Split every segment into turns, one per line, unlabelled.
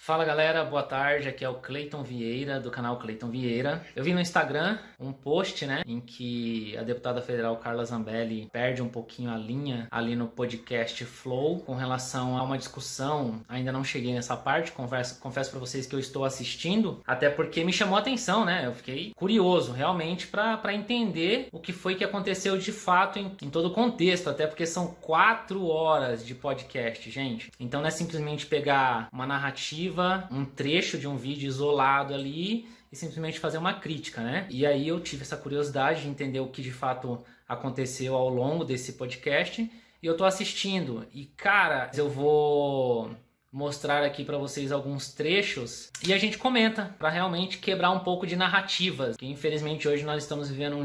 Fala galera, boa tarde, aqui é o Cleiton Vieira, do canal Cleiton Vieira. Eu vi no Instagram um post, em que a deputada federal Carla Zambelli perde um pouquinho a linha ali no podcast Flow com relação a uma discussão. Ainda não cheguei nessa parte, confesso para vocês que eu estou assistindo, até porque me chamou a atenção, Eu fiquei curioso realmente para entender o que foi que aconteceu de fato em todo o contexto, até porque são 4 horas de podcast, gente. Então não é simplesmente pegar uma narrativa, um trecho de um vídeo isolado ali e simplesmente fazer uma crítica, E aí eu tive essa curiosidade de entender o que de fato aconteceu ao longo desse podcast e eu tô assistindo. E cara, eu vou mostrar aqui para vocês alguns trechos e a gente comenta para realmente quebrar um pouco de narrativas, que infelizmente hoje nós estamos vivendo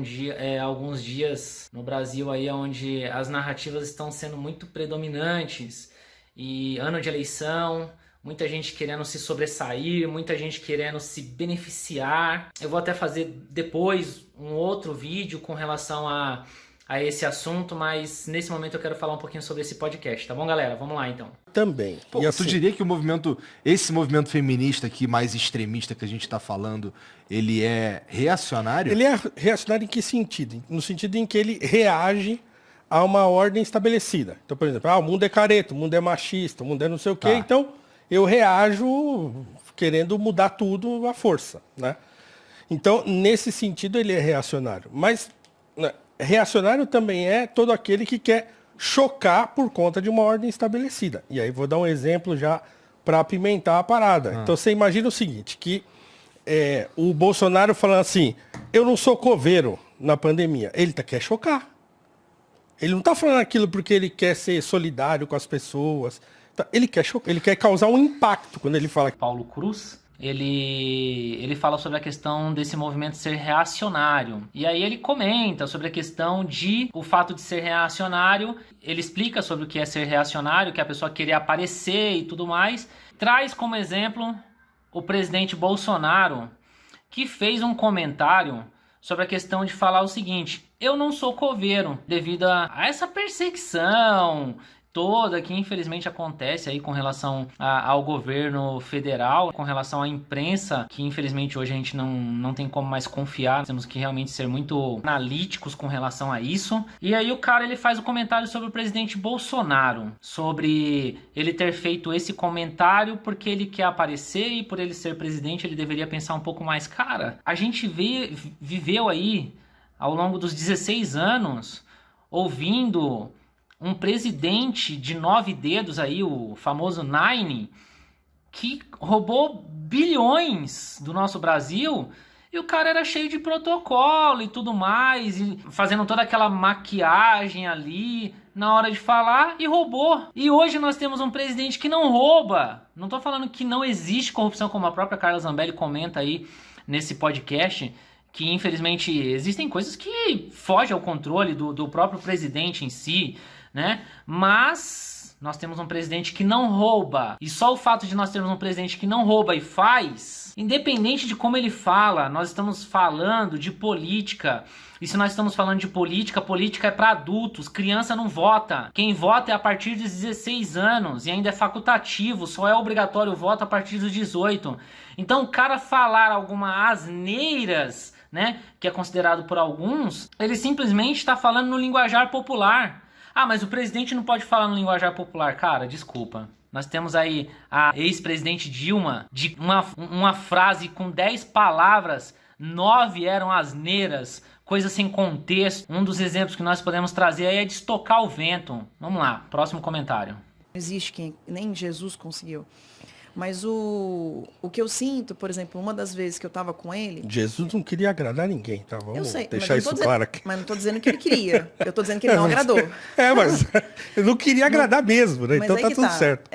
alguns dias no Brasil aí onde as narrativas estão sendo muito predominantes e ano de eleição, muita gente querendo se sobressair, muita gente querendo se beneficiar. Eu vou até fazer depois um outro vídeo com relação a esse assunto, mas nesse momento eu quero falar um pouquinho sobre esse podcast, tá bom, galera? Vamos lá, então.
Também.
Pô, e assim, tu diria que esse movimento feminista aqui, mais extremista que a gente tá falando, ele é reacionário?
Ele é reacionário em que sentido? No sentido em que ele reage a uma ordem estabelecida. Então, por exemplo, o mundo é careta, o mundo é machista, o mundo é não sei o quê, então eu reajo querendo mudar tudo à força, Então, nesse sentido, ele é reacionário. Mas reacionário também é todo aquele que quer chocar por conta de uma ordem estabelecida. E aí vou dar um exemplo já para apimentar a parada. Então, você imagina o seguinte, que o Bolsonaro falando assim, eu não sou coveiro na pandemia. Ele quer chocar. Ele não está falando aquilo porque ele quer ser solidário com as pessoas. Ele quer chocar, ele quer causar um impacto quando ele fala.
Paulo Cruz, ele fala sobre a questão desse movimento ser reacionário. E aí ele comenta sobre a questão o fato de ser reacionário. Ele explica sobre o que é ser reacionário, que é a pessoa querer aparecer e tudo mais. Traz como exemplo o presidente Bolsonaro, que fez um comentário sobre a questão de falar o seguinte: eu não sou coveiro, devido a essa perseguição toda que infelizmente acontece aí com relação ao governo federal, com relação à imprensa, que infelizmente hoje a gente não tem como mais confiar, temos que realmente ser muito analíticos com relação a isso. E aí o cara ele faz o comentário sobre o presidente Bolsonaro, sobre ele ter feito esse comentário porque ele quer aparecer e por ele ser presidente ele deveria pensar um pouco mais. Cara, a gente viveu aí ao longo dos 16 anos ouvindo um presidente de 9 dedos aí, o famoso Nine, que roubou bilhões do nosso Brasil, e o cara era cheio de protocolo e tudo mais, e fazendo toda aquela maquiagem ali na hora de falar, e roubou. E hoje nós temos um presidente que não rouba. Não tô falando que não existe corrupção, como a própria Carla Zambelli comenta aí nesse podcast, que infelizmente existem coisas que fogem ao controle do próprio presidente em si, Mas nós temos um presidente que não rouba. E só o fato de nós termos um presidente que não rouba e faz, independente de como ele fala, nós estamos falando de política. E se nós estamos falando de política, política é para adultos, criança não vota. Quem vota é a partir dos 16 anos e ainda é facultativo, só é obrigatório o voto a partir dos 18. Então o cara falar algumas asneiras, que é considerado por alguns, ele simplesmente está falando no linguajar popular. Mas o presidente não pode falar no linguajar popular. Cara, desculpa. Nós temos aí a ex-presidente Dilma, de uma frase com 10 palavras, 9 eram asneiras, coisas sem contexto. Um dos exemplos que nós podemos trazer aí é de estocar o vento. Vamos lá, próximo comentário.
Não existe quem nem Jesus conseguiu. Mas o que eu sinto, por exemplo, uma das vezes que eu tava com ele...
Jesus não queria agradar ninguém, tá? Vamos deixar isso claro aqui.
Mas não tô dizendo que ele queria. Eu tô dizendo que ele não agradou.
Mas eu não queria agradar mesmo, Então tá tudo certo.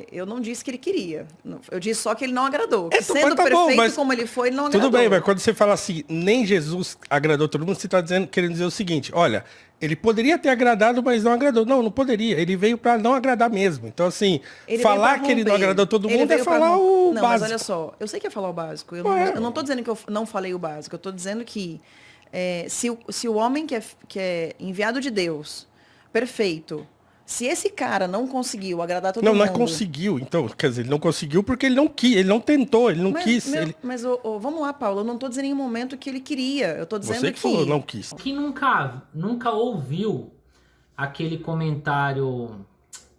Eu não disse que ele queria. Eu disse só que ele não agradou.
Sendo
perfeito como ele foi, ele não agradou.
Tudo bem, mas quando você fala assim, nem Jesus agradou todo mundo, você tá querendo dizer o seguinte, olha... Ele poderia ter agradado, mas não agradou. Não poderia. Ele veio para não agradar mesmo. Então, assim, falar que ele não agradou todo mundo é falar o básico.
Não, mas olha só. Eu sei que é falar o básico. Eu não tô dizendo que eu não falei o básico. Eu tô dizendo que se o homem que é enviado de Deus, perfeito, Se esse cara não conseguiu agradar todo
Não,
mundo...
não é conseguiu. Então, quer dizer, ele não conseguiu porque ele não quis, ele não tentou, ele não quis.
Mas vamos lá, Paulo, eu não tô dizendo em nenhum momento que ele queria. Eu tô dizendo
Você que falou, não quis.
Quem nunca ouviu aquele comentário,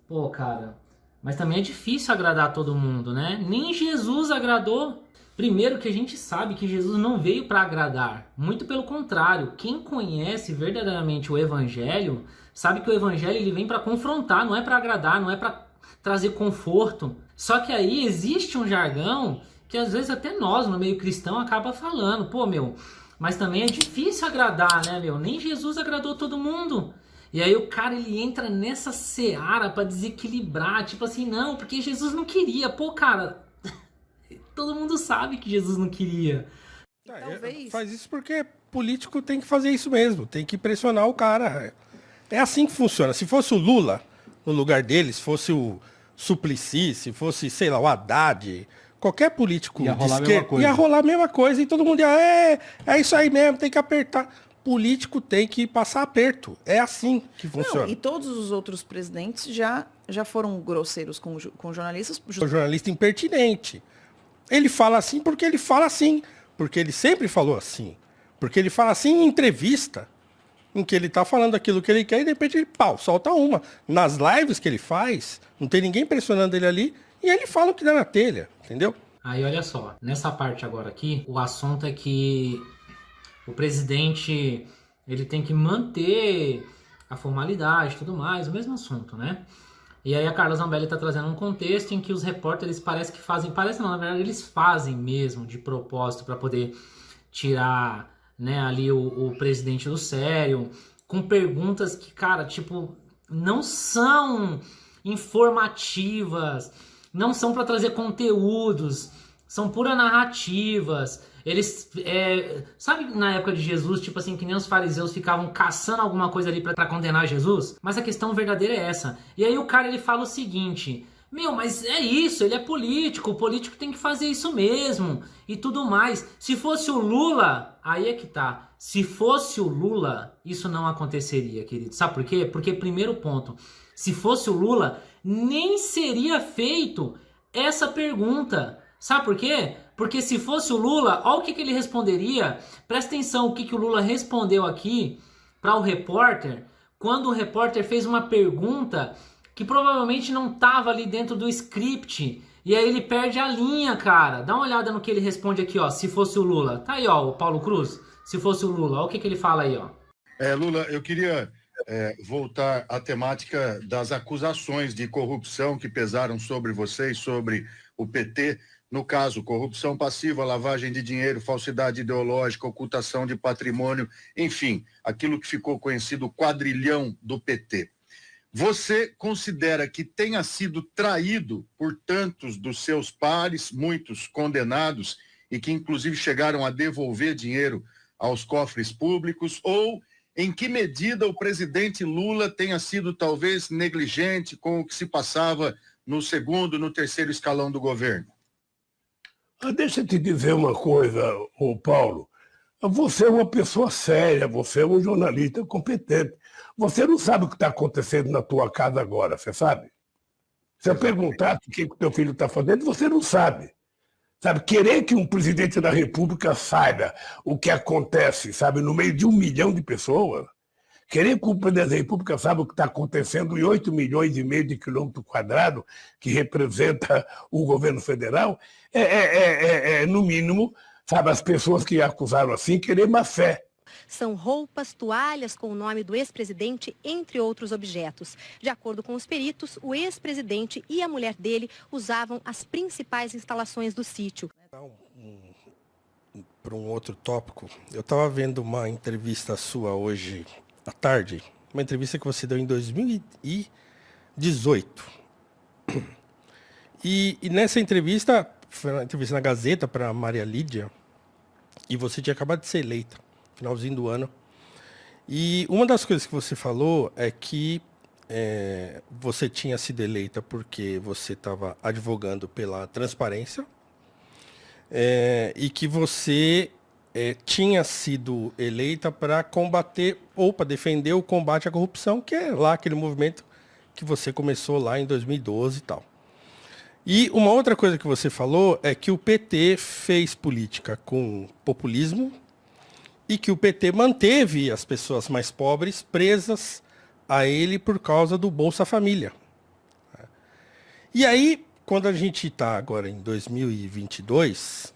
pô, cara, mas também é difícil agradar todo mundo, né? Nem Jesus agradou. Primeiro que a gente sabe que Jesus não veio para agradar, muito pelo contrário. Quem conhece verdadeiramente o evangelho, sabe que o evangelho ele vem para confrontar, não é para agradar, não é para trazer conforto. Só que aí existe um jargão que às vezes até nós, no meio cristão, acaba falando, pô, meu, mas também é difícil agradar, né, meu? Nem Jesus agradou todo mundo. E aí o cara, ele entra nessa seara para desequilibrar, tipo assim, não, porque Jesus não queria. Pô, cara, todo mundo sabe que Jesus não queria.
Talvez.
Faz isso porque político tem que fazer isso mesmo, tem que pressionar o cara. É assim que funciona. Se fosse o Lula no lugar dele, se fosse o Suplicy, se fosse, sei lá, o Haddad, qualquer político
Ia
de
rolar a mesma
esquerda,
coisa.
ia rolar a mesma coisa e todo mundo ia, é isso aí mesmo, tem que apertar. Político tem que passar aperto. É assim que funciona.
Não, e todos os outros presidentes já foram grosseiros com jornalistas.
O jornalista impertinente. Ele fala assim porque ele fala assim. Porque ele sempre falou assim. Porque ele fala assim em entrevista, em que ele tá falando aquilo que ele quer e de repente ele, solta uma. Nas lives que ele faz, não tem ninguém pressionando ele ali e ele fala o que dá na telha, entendeu?
Aí olha só, nessa parte agora aqui, o assunto é que o presidente, ele tem que manter a formalidade e tudo mais, o mesmo assunto, né? E aí a Carla Zambelli está trazendo um contexto em que os repórteres parece que fazem, parece não, na verdade eles fazem mesmo de propósito para poder tirar, né, ali o presidente do sério, com perguntas que, cara, tipo, não são informativas, não são para trazer conteúdos, são pura narrativas. Eles, sabe na época de Jesus, tipo assim, que nem os fariseus ficavam caçando alguma coisa ali pra condenar Jesus? Mas a questão verdadeira é essa. E aí o cara, ele fala o seguinte, meu, mas é isso, ele é político, o político tem que fazer isso mesmo, e tudo mais. Se fosse o Lula, aí é que tá. Se fosse o Lula, isso não aconteceria, querido. Sabe por quê? Porque, primeiro ponto, se fosse o Lula, nem seria feito essa pergunta. Sabe por quê? Porque se fosse o Lula, olha o que ele responderia. Presta atenção o que o Lula respondeu aqui para o repórter, quando o repórter fez uma pergunta que provavelmente não estava ali dentro do script. E aí ele perde a linha, cara. Dá uma olhada no que ele responde aqui, ó. Se fosse o Lula. Tá aí, ó, o Paulo Cruz. Se fosse o Lula. Olha o que ele fala aí, ó.
Lula, eu queria voltar à temática das acusações de corrupção que pesaram sobre vocês, sobre o PT. No caso, corrupção passiva, lavagem de dinheiro, falsidade ideológica, ocultação de patrimônio, enfim, aquilo que ficou conhecido quadrilhão do PT. Você considera que tenha sido traído por tantos dos seus pares, muitos condenados, e que inclusive chegaram a devolver dinheiro aos cofres públicos, ou em que medida o presidente Lula tenha sido talvez negligente com o que se passava no segundo, no terceiro escalão do governo?
Deixa eu te dizer uma coisa, ô Paulo. Você é uma pessoa séria, você é um jornalista competente. Você não sabe o que está acontecendo na tua casa agora, você sabe? Se eu perguntasse o que o teu filho está fazendo, você não sabe. Sabe, querer que um presidente da República saiba o que acontece, sabe, no meio de 1 milhão de pessoas, querer que o presidente da República saiba o que está acontecendo em 8,5 milhões de quilômetros quadrados, que representa o governo federal, no mínimo, sabe, as pessoas que acusaram assim, querer má fé.
São roupas, toalhas com o nome do ex-presidente, entre outros objetos. De acordo com os peritos, o ex-presidente e a mulher dele usavam as principais instalações do sítio.
Para um outro tópico, eu estava vendo uma entrevista sua hoje à tarde, uma entrevista que você deu em 2018. E nessa entrevista, foi uma entrevista na Gazeta para Maria Lídia, e você tinha acabado de ser eleita, finalzinho do ano. E uma das coisas que você falou é que você tinha sido eleita porque você estava advogando pela transparência, e que você tinha sido eleita para combater ou para defender o combate à corrupção, que é lá aquele movimento que você começou lá em 2012 e tal. E uma outra coisa que você falou é que o PT fez política com populismo e que o PT manteve as pessoas mais pobres presas a ele por causa do Bolsa Família. E aí, quando a gente está agora em 2022,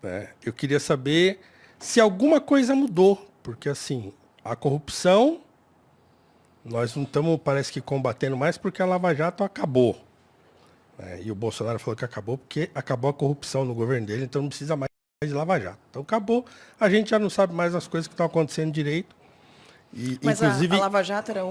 né, eu queria saber se alguma coisa mudou, porque assim, a corrupção, nós não estamos, parece que, combatendo mais porque a Lava Jato acabou. E o Bolsonaro falou que acabou porque acabou a corrupção no governo dele, então não precisa mais de Lava Jato. Então acabou, a gente já não sabe mais as coisas que estão acontecendo direito. E,
Mas
inclusive,
a Lava Jato era a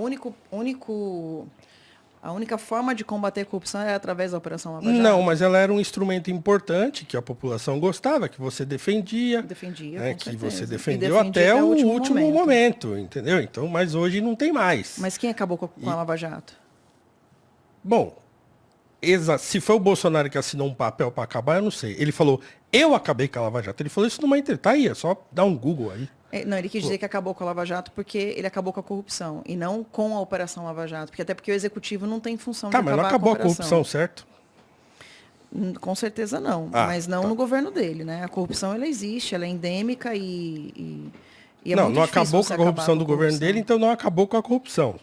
única forma de combater a corrupção era através da Operação Lava Jato?
não, mas ela era um instrumento importante que a população gostava, que você defendia.
Defendia,
né,
com
que
certeza.
você
E
defendeu
defendia
até o último momento, entendeu? Então, mas hoje não tem mais.
Mas quem acabou com a Lava Jato?
Bom, se foi o Bolsonaro que assinou um papel para acabar, eu não sei. Ele falou, eu acabei com a Lava Jato. Ele falou isso numa entrevista. Tá aí, é só dar um Google aí.
Não, ele quis dizer que acabou com a Lava Jato porque ele acabou com a corrupção e não com a Operação Lava Jato. Até porque o Executivo não tem função de acabar
mas não acabou
com
a corrupção, certo?
Com certeza não, mas não no governo dele, né? A corrupção, ela existe, ela é endêmica e é
não,
muito
não
difícil
acabou
você
com a corrupção
acabar
do
com a
governo
corrupção.
dele, então não acabou com a corrupção.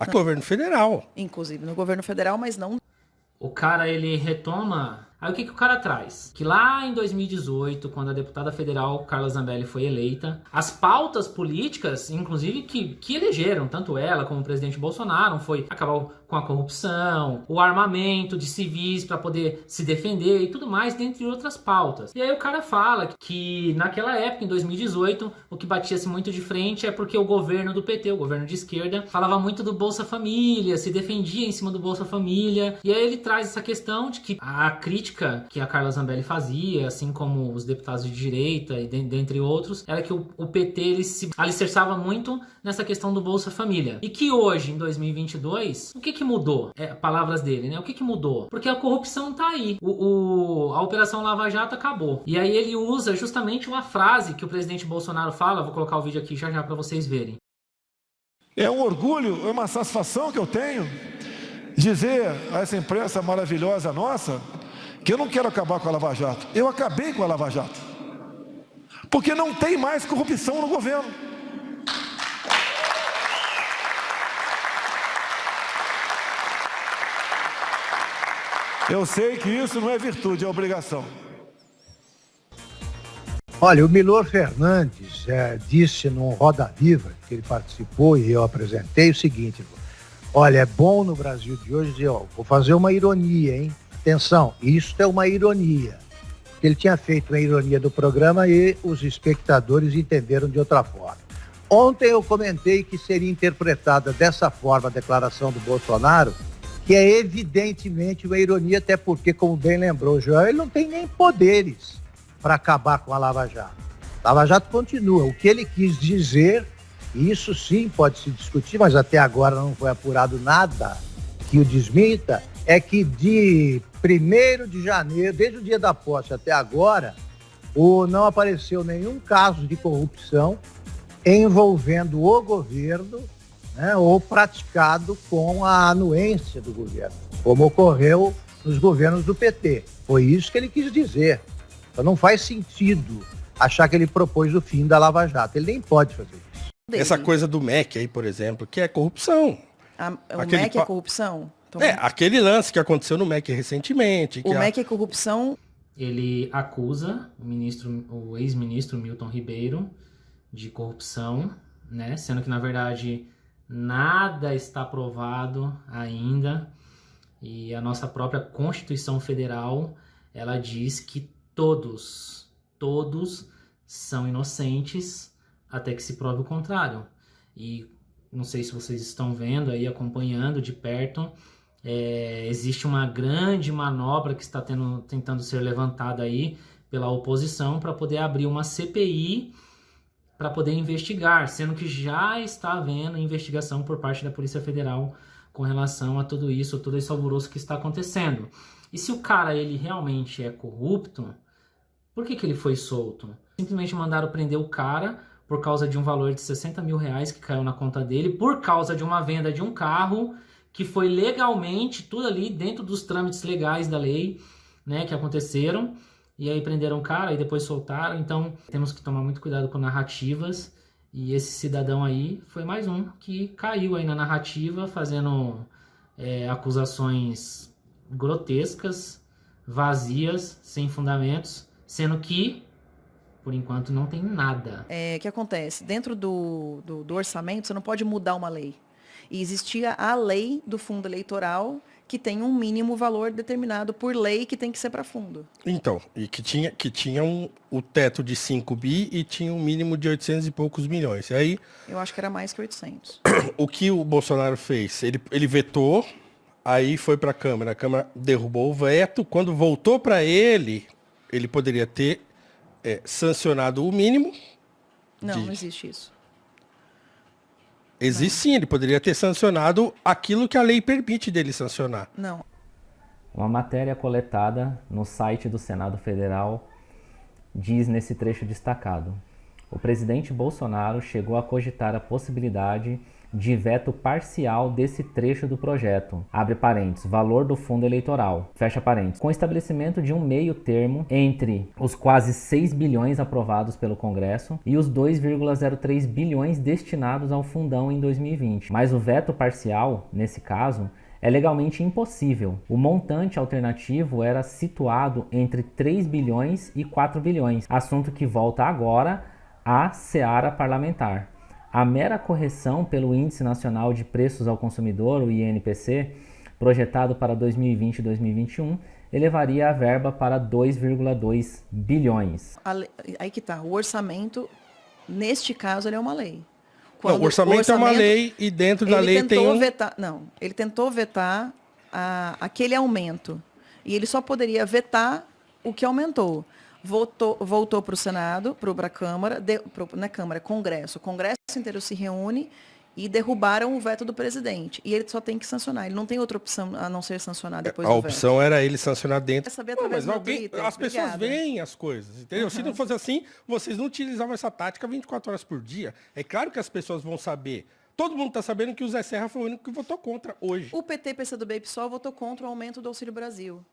A governo federal.
Inclusive no governo federal, mas não.
O cara, ele retoma... Aí o que o cara traz? Que lá em 2018, quando a deputada federal Carla Zambelli foi eleita, as pautas políticas, inclusive que elegeram, tanto ela como o presidente Bolsonaro, foi acabar com a corrupção, o armamento de civis para poder se defender e tudo mais, dentre outras pautas. E aí o cara fala que naquela época, em 2018, o que batia-se muito de frente é porque o governo do PT, o governo de esquerda, falava muito do Bolsa Família, se defendia em cima do Bolsa Família. E aí ele traz essa questão de que a crítica que a Carla Zambelli fazia, assim como os deputados de direita e dentre outros, era que o PT ele se alicerçava muito nessa questão do Bolsa Família. E que hoje, em 2022, o que mudou? Palavras dele, né? O que mudou? Porque a corrupção tá aí. A Operação Lava Jato acabou. E aí ele usa justamente uma frase que o presidente Bolsonaro fala, vou colocar o vídeo aqui já para vocês verem.
É um orgulho, é uma satisfação que eu tenho dizer a essa imprensa maravilhosa nossa que eu não quero acabar com a Lava Jato. Eu acabei com a Lava Jato. Porque não tem mais corrupção no governo. Eu sei que isso não é virtude, é obrigação.
Olha, o Milor Fernandes disse num Roda Viva, que ele participou e eu apresentei, o seguinte: olha, é bom no Brasil de hoje dizer, vou fazer uma ironia, hein? Atenção, isso é uma ironia. Ele tinha feito uma ironia do programa e os espectadores entenderam de outra forma. Ontem eu comentei que seria interpretada dessa forma a declaração do Bolsonaro, que é evidentemente uma ironia, até porque, como bem lembrou o João, ele não tem nem poderes para acabar com a Lava Jato. A Lava Jato continua. O que ele quis dizer, isso sim pode se discutir, mas até agora não foi apurado nada que o desminta, é que de 1º de janeiro, desde o dia da posse até agora, não apareceu nenhum caso de corrupção envolvendo o governo, né, ou praticado com a anuência do governo, como ocorreu nos governos do PT. Foi isso que ele quis dizer. Então não faz sentido achar que ele propôs o fim da Lava Jato. Ele nem pode fazer isso.
Essa coisa do MEC aí, por exemplo, que é corrupção.
O MEC é corrupção? Então,
aquele lance que aconteceu no MEC recentemente.
O MEC é corrupção?
Ele acusa o ex-ministro Milton Ribeiro de corrupção, né? Sendo que, na verdade, nada está provado ainda. E a nossa própria Constituição Federal, ela diz que todos são inocentes até que se prove o contrário. E não sei se vocês estão vendo aí, acompanhando de perto, existe uma grande manobra que está tentando ser levantada aí pela oposição para poder abrir uma CPI para poder investigar, sendo que já está havendo investigação por parte da Polícia Federal com relação a tudo isso, todo esse alvoroço que está acontecendo. E se o cara ele realmente é corrupto, por que ele foi solto? Simplesmente mandaram prender o cara por causa de um valor de R$60 mil que caiu na conta dele, por causa de uma venda de um carro que foi legalmente tudo ali dentro dos trâmites legais da lei, né, que aconteceram. E aí prenderam o cara e depois soltaram. Então temos que tomar muito cuidado com narrativas. E esse cidadão aí foi mais um que caiu aí na narrativa, fazendo acusações grotescas, vazias, sem fundamentos, sendo que, por enquanto, não tem nada.
O que acontece? Dentro do orçamento, você não pode mudar uma lei. E existia a lei do fundo eleitoral, que tem um mínimo valor determinado por lei que tem que ser para fundo.
Então, e que tinha o teto de 5 bi e tinha um mínimo de 800 e poucos milhões. E aí,
eu acho que era mais que 800.
O que o Bolsonaro fez? Ele vetou, aí foi para a Câmara derrubou o veto. Quando voltou para ele poderia ter sancionado o mínimo.
Não existe isso.
Existe sim, ele poderia ter sancionado aquilo que a lei permite dele sancionar.
Não.
Uma matéria coletada no site do Senado Federal diz nesse trecho destacado: o presidente Bolsonaro chegou a cogitar a possibilidade de veto parcial desse trecho do projeto, abre parênteses, valor do fundo eleitoral, fecha parênteses, com o estabelecimento de um meio termo entre os quase 6 bilhões aprovados pelo Congresso e os 2,03 bilhões destinados ao fundão em 2020. Mas o veto parcial, nesse caso, é legalmente impossível. O montante alternativo era situado entre 3 bilhões e 4 bilhões, assunto que volta agora à seara parlamentar. A mera correção pelo Índice Nacional de Preços ao Consumidor, o INPC, projetado para 2020 e 2021, elevaria a verba para 2,2 bilhões.
Aí que tá, o orçamento, neste caso, ele é uma lei.
Não, o orçamento é uma lei e dentro da lei tem
ele tentou vetar aquele aumento. E ele só poderia vetar o que aumentou. Voltou para o Senado, para a Câmara, Congresso. O Congresso inteiro se reúne e derrubaram o veto do presidente. E ele só tem que sancionar. Ele não tem outra opção a não ser sancionar depois do veto.
A opção era ele sancionar dentro.
Mas
as pessoas veem as coisas, entendeu? Se não fosse assim, vocês não utilizavam essa tática 24 horas por dia. É claro que as pessoas vão saber. Todo mundo está sabendo que o Zé Serra foi o único que votou contra hoje.
O PT, PCdoB e PSOL votou contra o aumento do Auxílio Brasil.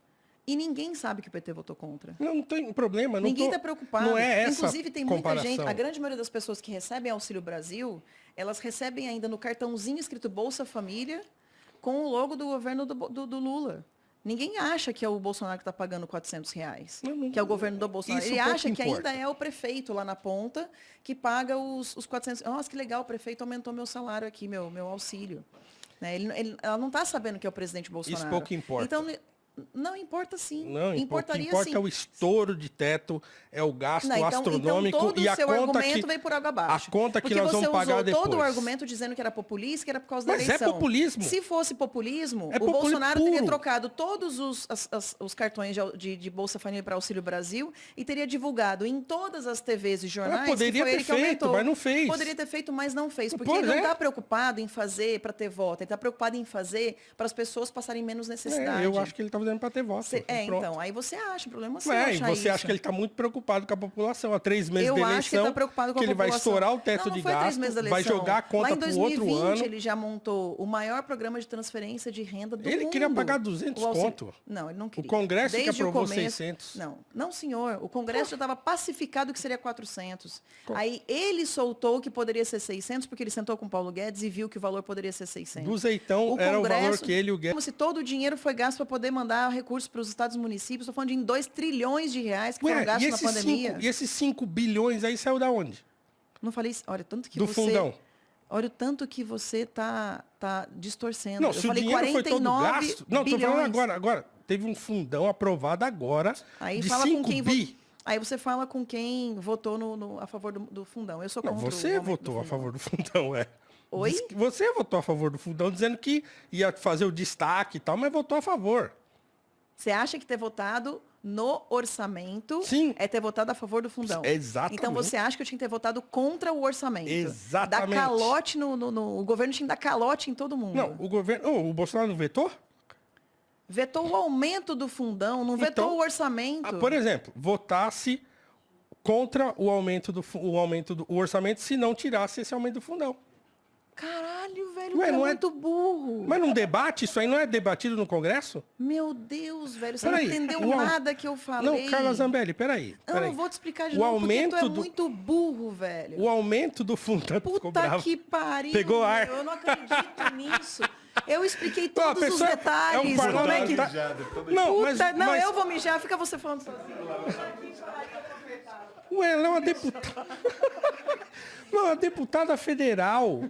E ninguém sabe que o PT votou contra.
Não tem problema.
Ninguém está preocupado.
Não é essa
Inclusive, tem
comparação.
muita gente, a grande maioria das pessoas que recebem Auxílio Brasil, elas recebem ainda no cartãozinho escrito Bolsa Família, com o logo do governo do Lula. Ninguém acha que é o Bolsonaro que está pagando R$400, que é o governo do Bolsonaro. Ele acha que ainda é o prefeito lá na ponta que paga os 400. Nossa, que legal, o prefeito aumentou meu salário aqui, meu auxílio. Né? Ela não está sabendo que é o presidente Bolsonaro.
Isso pouco importa.
Então, não importa sim.
Não,
importaria
o que importa
sim.
é o estouro de teto, é o gasto astronômico
então todo
e a
o seu
conta
argumento veio por água abaixo.
A conta que nós vamos pagar depois.
Todo o argumento dizendo que era populista, que era por causa da
eleição. Mas é populismo.
Se fosse populismo, o Bolsonaro teria trocado todos os cartões de Bolsa Família para Auxílio Brasil e teria divulgado em todas as TVs e jornais
que foi ele que aumentou. Mas não fez.
Poderia ter feito, mas não fez. Porque ele não está preocupado em fazer para ter voto. Ele está preocupado em fazer para as pessoas passarem menos necessidade.
Eu acho que ele está fazendo para ter voto.
Então, aí você acha, o problema é você
achar você acha que ele está muito preocupado com a população. Há 3 meses da eleição,
acho que ele está preocupado com a população.
Ele vai estourar o teto de gasto, vai jogar a conta para o outro ano. Lá em 2020,
ele já montou o maior programa de transferência de renda do mundo.
Ele queria pagar 200 conto.
Não, ele não queria.
O Congresso que aprovou 600.
Não, senhor. O Congresso já estava pacificado que seria 400. Aí ele soltou que poderia ser 600, porque ele sentou com o Paulo Guedes e viu que o valor poderia ser 600.
Do Zeitão era o valor que ele e o Guedes...
Como se todo o dinheiro foi gasto para poder mandar recursos para os estados e municípios. Estou falando de 2 trilhões de reais que foram gastos na pandemia.
E esses 5 bilhões aí saiu da onde?
Não falei isso. Olha, tanto que
do fundão.
Olha o tanto que você tá distorcendo.
Não, se o dinheiro foi todo gasto... Não, estou falando agora. Teve um fundão aprovado agora de 5 bi.
Aí você fala com quem votou a favor do fundão. Eu sou contra
você votou a favor do fundão,
Oi?
Você votou a favor do fundão, dizendo que ia fazer o destaque e tal, mas votou a favor.
Você acha que ter votado no orçamento é ter votado a favor do fundão?
Exatamente.
Então você acha que eu tinha que ter votado contra o orçamento?
Exatamente.
Dar calote o governo tinha que dar calote em todo mundo.
Não, o Bolsonaro não vetou?
Vetou o aumento do fundão, não vetou o orçamento.
Por exemplo, votasse contra o aumento do orçamento se não tirasse esse aumento do fundão.
Caralho, velho,
Ué,
o cara
não
é
é-
muito burro.
Mas num debate, isso aí não é debatido no Congresso?
Meu Deus, velho, você
Peraí,
não entendeu
o au-
nada que eu falei.
Não, Carla Zambelli, peraí.
Não, eu vou te explicar de
O
novo, porque tu é
aumento do-
muito burro, velho.
O aumento do fundão ficou
Puta
bravo.
que pariu,
Pegou ar.
meu, eu não acredito nisso. Eu expliquei
Pô, a
todos os
pessoa é um
detalhes. Como é que...
Não,
Puta, não,
mas-
eu vou mijar, fica você falando sozinho.
Ué, ela é uma deputada. Não, uma deputada federal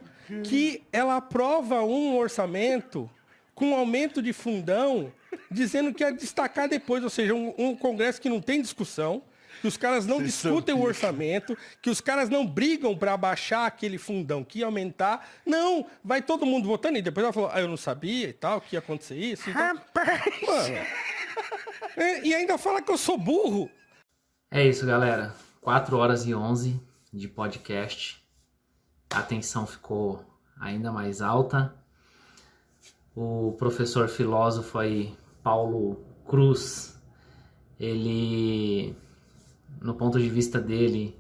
que ela aprova um orçamento com aumento de fundão, dizendo que ia destacar depois, ou seja, um Congresso que não tem discussão, que os caras não discutem o orçamento, que os caras não brigam para abaixar aquele fundão que ia aumentar. Não, vai todo mundo votando e depois ela falou, eu não sabia e tal, que ia acontecer isso. Então...
Rapaz!
Mano, e ainda fala que eu sou burro.
É isso, galera. 4h11 de podcast. A tensão ficou ainda mais alta. O professor filósofo aí, Paulo Cruz, ele, no ponto de vista dele,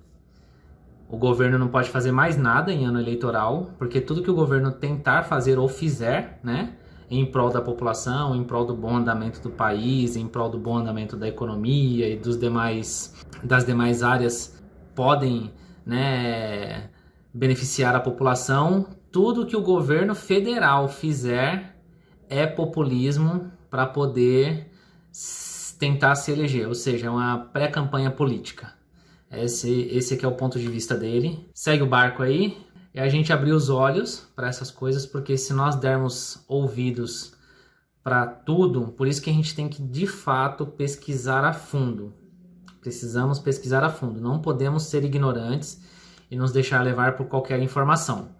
o governo não pode fazer mais nada em ano eleitoral, porque tudo que o governo tentar fazer ou fizer, né, em prol da população, em prol do bom andamento do país, em prol do bom andamento da economia e das demais áreas podem, né, beneficiar a população. Tudo que o governo federal fizer é populismo para poder tentar se eleger, ou seja, é uma pré-campanha política. Esse aqui é o ponto de vista dele. Segue o barco aí. E a gente abrir os olhos para essas coisas, porque se nós dermos ouvidos para tudo, por isso que a gente tem que, de fato, pesquisar a fundo. Precisamos pesquisar a fundo. Não podemos ser ignorantes e nos deixar levar por qualquer informação.